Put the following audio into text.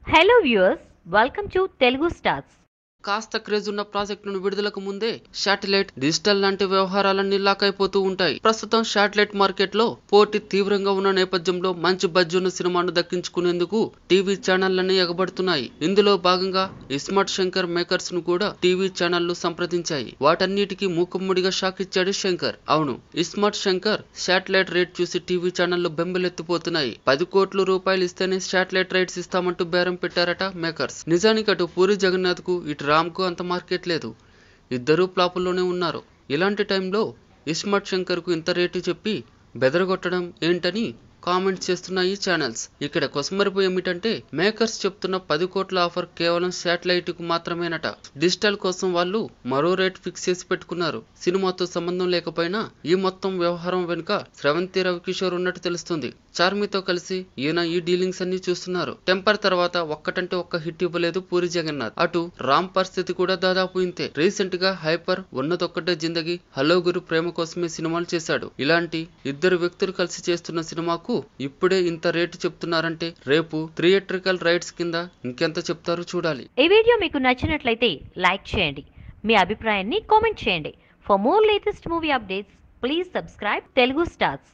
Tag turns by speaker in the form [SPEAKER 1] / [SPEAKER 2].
[SPEAKER 1] Hello viewers, welcome to Telugu Stars.
[SPEAKER 2] కాస్త craze ఉన్న ప్రాజెక్టును విడుదలకు ముందే శాటిలైట్ డిజిటల్ లాంటి వ్యవహారాలన్నీ లాక్ అయిపోతూ ఉంటాయి. ప్రస్తుతం శాటిలైట్ మార్కెట్ లో పోటీ తీవ్రంగా ఉన్న నేపథ్యంలో మంచి బడ్జెట్ ఉన్న సినిమాను దక్కించుకునేందుకు టీవీ ఛానళ్లన్నీ ఎగబడుతున్నాయి. ఇందులో భాగంగా ఇస్మార్ట్ శంకర్ మేకర్స్ ను కూడా టీవీ ఛానళ్లు సంప్రదించాయి. వాటన్నిటికీ మూకుమ్మడిగా షాక్ ఇచ్చాడు శంకర్. అవును, ఇస్మార్ట్ శంకర్ శాటిలైట్ రేట్ చూసి టీవీ ఛానళ్లు బెంబెలెత్తిపోతున్నాయి. 10 కోట్ల రూపాయలు ఇస్తేనే శాటిలైట్ రైట్స్ ఇస్తామంటూ బేరం పెట్టారట మేకర్స్. నిజానికి అటు పూరి జగన్నాథ్ కు ఇటు రామ్ కు అంత మార్కెట్ లేదు. ఇద్దరూ ప్లాపుల్లోనే ఉన్నారు. ఇలాంటి టైంలో ఇస్మార్ట్ శంకర్ కు ఇంత రేటు చెప్పి బెదరగొట్టడం ఏంటని కామెంట్స్ చేస్తున్నాయి ఛానల్స్. ఇక్కడ కొసమరిపు ఏమిటంటే మేకర్స్ చెప్తున్న 10 కోట్ల ఆఫర్ కేవలం శాటిలైట్ కు మాత్రమేనట. డిజిటల్ కోసం వాళ్ళు మరో రేట్ ఫిక్స్ చేసి పెట్టుకున్నారు. సినిమాతో సంబంధం లేకపోయినా ఈ మొత్తం వ్యవహారం వెనుక స్రవంతి రవికిషోర్ ఉన్నట్టు తెలుస్తుంది. చార్మితో కలిసి ఈయన ఈ డీలింగ్స్ అన్ని చూస్తున్నారు. టెంపర్ తర్వాత ఒక్కటంటే ఒక్క హిట్ ఇవ్వలేదు పూరి జగన్నాథ్. అటు రామ్ పరిస్థితి కూడా దాదాపు ఇంతే. రీసెంట్ గా హైపర్, ఉన్నదొక్కటే జిందగీ, హలో గురు, ప్రేమ కోసమే సినిమాలు చేశాడు. ఇలాంటి ఇద్దరు వ్యక్తులు కలిసి చేస్తున్న సినిమాకు ఇప్పుడే ఇంత రేటు చెప్తున్నారంటే రేపు థియేట్రికల్ రైట్స్ కింద ఇంకెంత చెప్తారో చూడాలి.
[SPEAKER 1] ఈ వీడియో మీకు నచ్చినట్లయితే లైక్ చేయండి. మీ అభిప్రాయాన్ని కామెంట్ చేయండి. For more latest movie updates please subscribe Telugu stars.